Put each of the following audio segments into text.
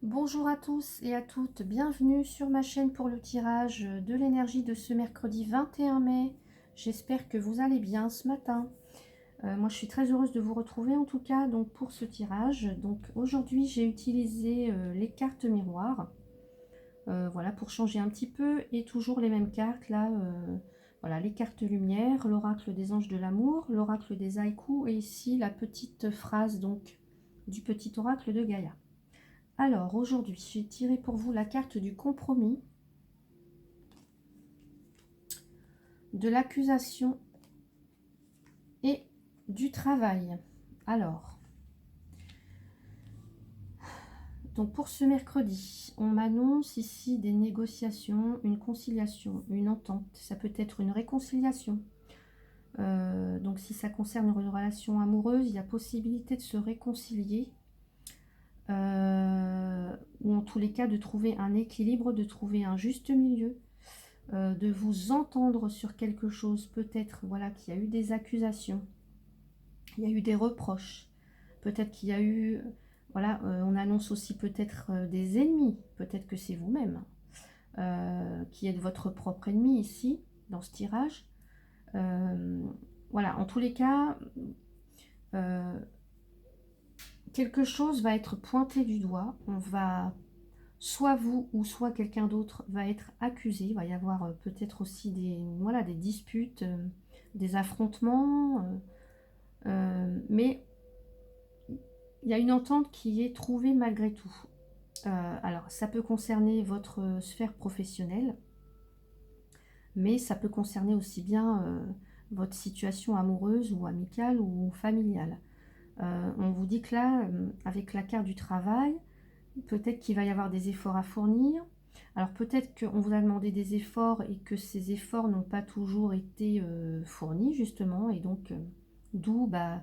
Bonjour à tous et à toutes, bienvenue sur ma chaîne pour le tirage de l'énergie de ce mercredi 21 mai. J'espère que vous allez bien ce matin. Moi je suis très heureuse de vous retrouver en tout cas donc pour ce tirage. Donc aujourd'hui j'ai utilisé les cartes miroirs, voilà, pour changer un petit peu, et toujours les mêmes cartes là. Voilà, les cartes lumière, l'oracle des anges de l'amour, l'oracle des haïkus et ici la petite phrase donc du petit oracle de Gaïa. Alors, aujourd'hui, j'ai tiré pour vous la carte du compromis, de l'accusation et du travail. Alors, donc pour ce mercredi, on m'annonce ici des négociations, une conciliation, une entente. Ça peut être une réconciliation. Donc si ça concerne une relation amoureuse, il y a possibilité de se réconcilier. Ou en tous les cas de trouver un équilibre, de trouver un juste milieu. De vous entendre sur quelque chose, peut-être voilà qu'il y a eu des accusations, il y a eu des reproches, peut-être qu'il y a eu, voilà, on annonce aussi peut-être des ennemis, peut-être que c'est vous-même qui êtes votre propre ennemi ici, dans ce tirage. Voilà, en tous les cas, euh, quelque chose va être pointé du doigt, on va, soit vous ou soit quelqu'un d'autre va être accusé, il va y avoir peut-être aussi des, voilà, des disputes, des affrontements, mais il y a une entente qui est trouvée malgré tout. Alors, ça peut concerner votre sphère professionnelle, mais ça peut concerner aussi bien votre situation amoureuse ou amicale ou familiale. On vous dit que là, avec la carte du travail, peut-être qu'il va y avoir des efforts à fournir. Alors peut-être qu'on vous a demandé des efforts et que ces efforts n'ont pas toujours été fournis justement, et donc d'où bah,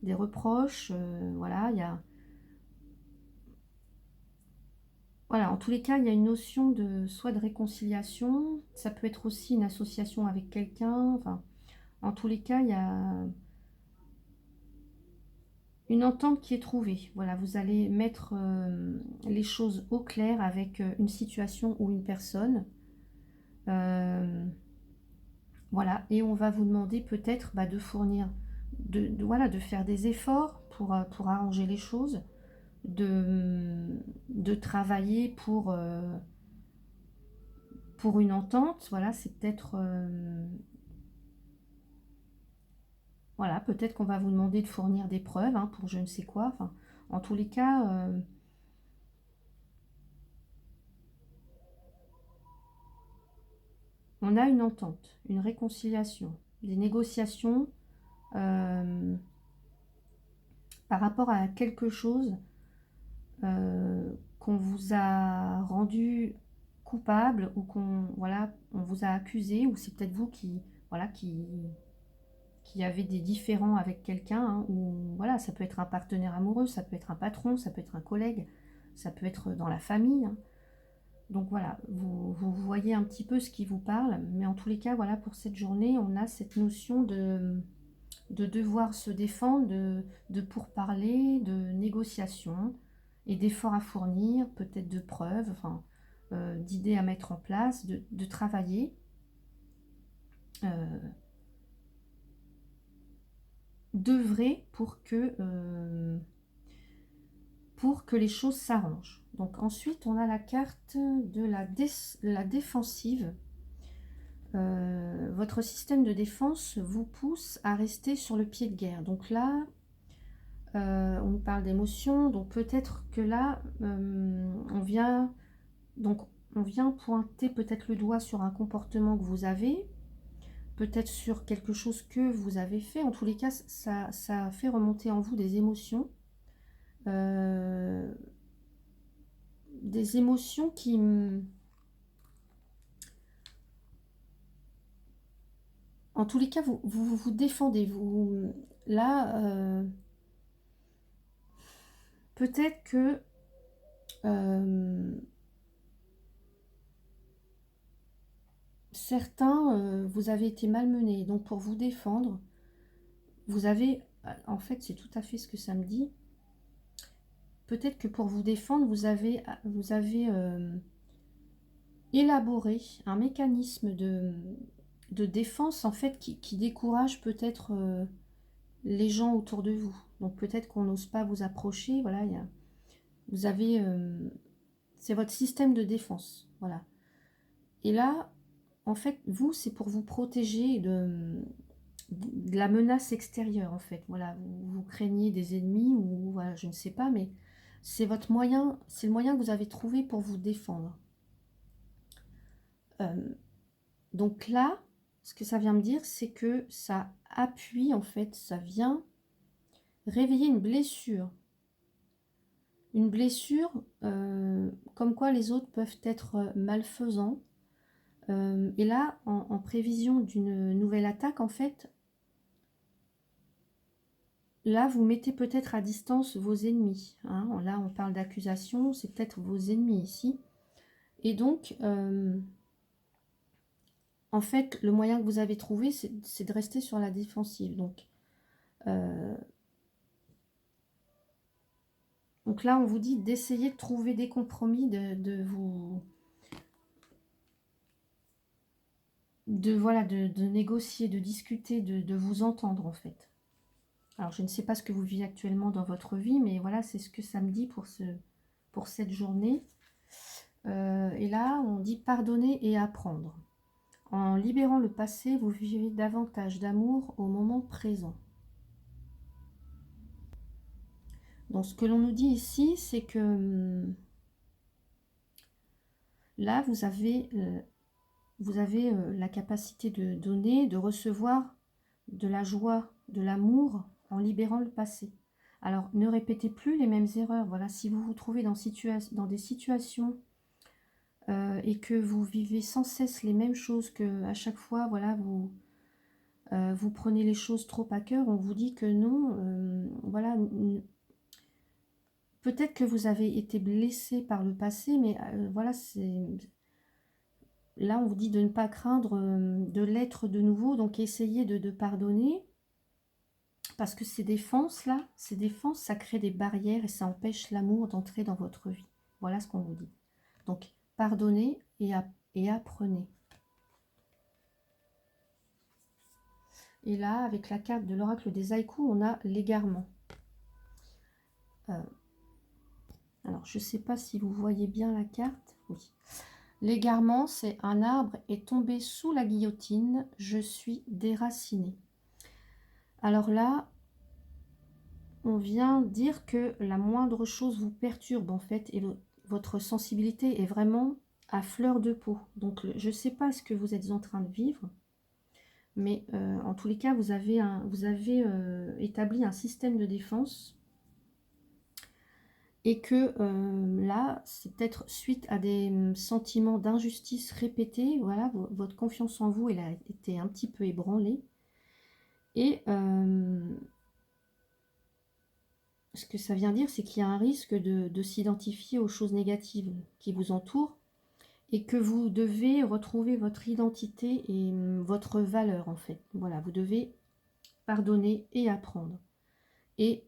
des reproches. Voilà, il y a, voilà, en tous les cas, il y a une notion de soit de réconciliation, ça peut être aussi une association avec quelqu'un. Enfin, en tous les cas, il y a une entente qui est trouvée. Voilà, vous allez mettre les choses au clair avec une situation ou une personne. Euh, voilà, et on va vous demander peut-être bah, de fournir, voilà, de faire des efforts pour arranger les choses, de travailler pour une entente. Voilà, c'est peut-être voilà, peut-être qu'on va vous demander de fournir des preuves hein, pour je ne sais quoi. Enfin, en tous les cas, on a une entente, une réconciliation, des négociations euh, par rapport à quelque chose qu'on vous a rendu coupable, ou qu'on, voilà, on vous a accusé, ou c'est peut-être vous qui, voilà, qui avez des différends avec quelqu'un, hein, ou voilà, ça peut être un partenaire amoureux, ça peut être un patron, ça peut être un collègue, ça peut être dans la famille, hein. Donc voilà, vous voyez un petit peu ce qui vous parle, mais en tous les cas, voilà, pour cette journée, on a cette notion de devoir se défendre, de pourparler, de négociation, et d'efforts à fournir, peut-être de preuves, enfin, d'idées à mettre en place, de travailler, euh, d'œuvrer pour que les choses s'arrangent. Donc ensuite, on a la carte de la défensive. Votre système de défense vous pousse à rester sur le pied de guerre. Donc là, on nous parle d'émotions, donc peut-être que là, donc, on vient pointer peut-être le doigt sur un comportement que vous avez, peut-être sur quelque chose que vous avez fait. En tous les cas, ça fait remonter en vous euh, des émotions qui, en tous les cas, vous défendez. Vous, là, peut-être que euh, certains, vous avez été malmenés. Donc, pour vous défendre, vous avez, en fait, c'est tout à fait ce que ça me dit. peut-être que pour vous défendre, vous avez élaboré un mécanisme de défense, en fait, qui décourage peut-être les gens autour de vous. Donc peut-être qu'on n'ose pas vous approcher, voilà, vous avez... c'est votre système de défense, voilà. Et là, en fait, vous, c'est pour vous protéger de la menace extérieure, en fait. Voilà, vous craignez des ennemis ou voilà, je ne sais pas, mais c'est votre moyen, c'est le moyen que vous avez trouvé pour vous défendre. Donc là, ce que ça vient me dire, c'est que ça appuie, en fait, ça vient réveiller une blessure. Une blessure, comme quoi les autres peuvent être malfaisants. Et là, en prévision d'une nouvelle attaque, en fait, là, vous mettez peut-être à distance vos ennemis. Hein. Là, on parle d'accusation, c'est peut-être vos ennemis ici. Et donc, en fait, le moyen que vous avez trouvé, c'est de rester sur la défensive. Donc là, on vous dit d'essayer de trouver des compromis, voilà, de négocier, de discuter, de vous entendre, en fait. Alors, je ne sais pas ce que vous vivez actuellement dans votre vie, mais voilà, c'est ce que ça me dit pour cette journée. Et là, on dit pardonner et apprendre. En libérant le passé, vous vivez davantage d'amour au moment présent. Donc, ce que l'on nous dit ici, c'est que là, vous avez la capacité de donner, de recevoir de la joie, de l'amour en libérant le passé. Alors, ne répétez plus les mêmes erreurs. Voilà, si vous vous trouvez dans des situations et que vous vivez sans cesse les mêmes choses, que à chaque fois, voilà, vous prenez les choses trop à cœur, on vous dit que non, voilà, peut-être que vous avez été blessé par le passé, mais voilà, là on vous dit de ne pas craindre de l'être de nouveau, donc essayez de pardonner, parce que ces défenses-là, ça crée des barrières et ça empêche l'amour d'entrer dans votre vie. Voilà ce qu'on vous dit. Donc, pardonnez et apprenez. Et là, avec la carte de l'oracle des haïkus, on a l'égarement. Alors, je ne sais pas si vous voyez bien la carte. Oui. L'égarement, c'est un arbre est tombé sous la guillotine, je suis déraciné. Alors là, on vient dire que la moindre chose vous perturbe en fait et votre sensibilité est vraiment à fleur de peau. Donc je ne sais pas ce que vous êtes en train de vivre, mais en tous les cas, vous avez établi un système de défense et que là, c'est peut-être suite à des sentiments d'injustice répétés. Voilà, votre confiance en vous, elle a été un petit peu ébranlée. Et ce que ça vient dire, c'est qu'il y a un risque de s'identifier aux choses négatives qui vous entourent et que vous devez retrouver votre identité et votre valeur en fait. Voilà, vous devez pardonner et apprendre. Et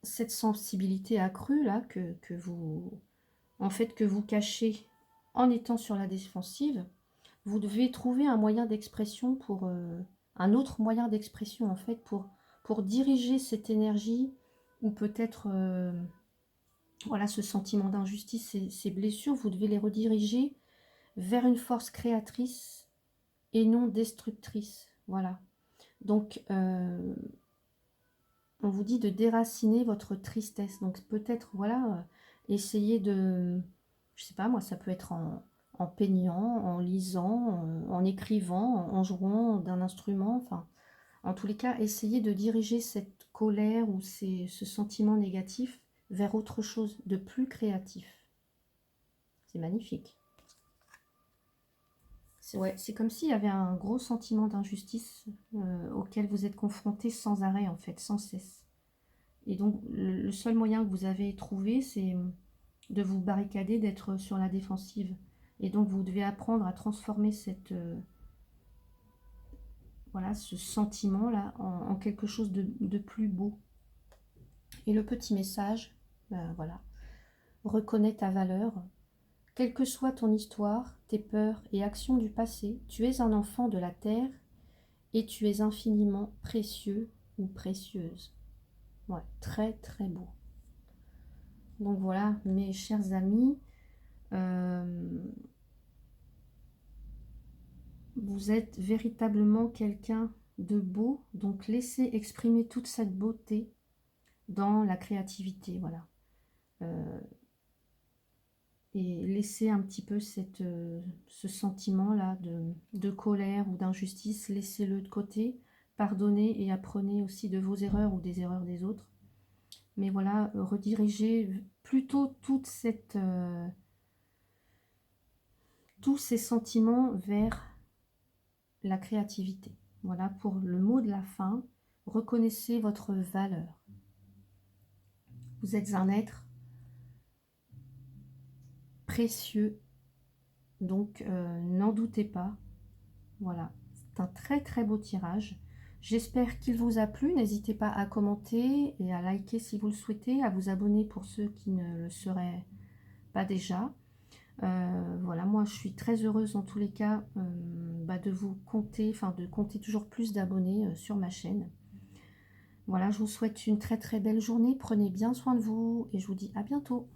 cette sensibilité accrue là que vous cachez en étant sur la défensive, vous devez trouver un moyen d'expression un autre moyen d'expression en fait pour diriger cette énergie ou peut-être voilà, ce sentiment d'injustice, ces blessures, vous devez les rediriger vers une force créatrice et non destructrice. Voilà. Donc, on vous dit de déraciner votre tristesse. Donc, peut-être, voilà, essayer de... Je sais pas, moi, ça peut être en peignant, en lisant, en écrivant, en jouant d'un instrument. Enfin, en tous les cas, essayez de diriger cette colère ou ce sentiment négatif vers autre chose de plus créatif. C'est magnifique. C'est comme s'il y avait un gros sentiment d'injustice auquel vous êtes confronté sans arrêt, en fait, sans cesse. Et donc, le seul moyen que vous avez trouvé, c'est de vous barricader, d'être sur la défensive. Et donc, vous devez apprendre à transformer voilà, ce sentiment-là en quelque chose de plus beau. Et le petit message, Voilà. Reconnais ta valeur. Quelle que soit ton histoire, tes peurs et actions du passé, tu es un enfant de la terre et tu es infiniment précieux ou précieuse. Ouais, très très beau. Donc voilà, mes chers amis, vous êtes véritablement quelqu'un de beau, donc laissez exprimer toute cette beauté dans la créativité, voilà. Et laissez un petit peu ce sentiment-là de colère ou d'injustice, laissez-le de côté, pardonnez et apprenez aussi de vos erreurs ou des erreurs des autres. Mais voilà, redirigez plutôt tous ces sentiments vers la créativité. Voilà pour le mot de la fin. Reconnaissez votre valeur. Vous êtes un être précieux, donc n'en doutez pas. Voilà, c'est un très très beau tirage. J'espère qu'il vous a plu. N'hésitez pas à commenter et à liker si vous le souhaitez, à vous abonner pour ceux qui ne le seraient pas déjà. Voilà, moi je suis très heureuse en tous les cas de vous compter, de compter toujours plus d'abonnés sur ma chaîne. Voilà, je vous souhaite une très très belle journée. Prenez bien soin de vous et je vous dis à bientôt.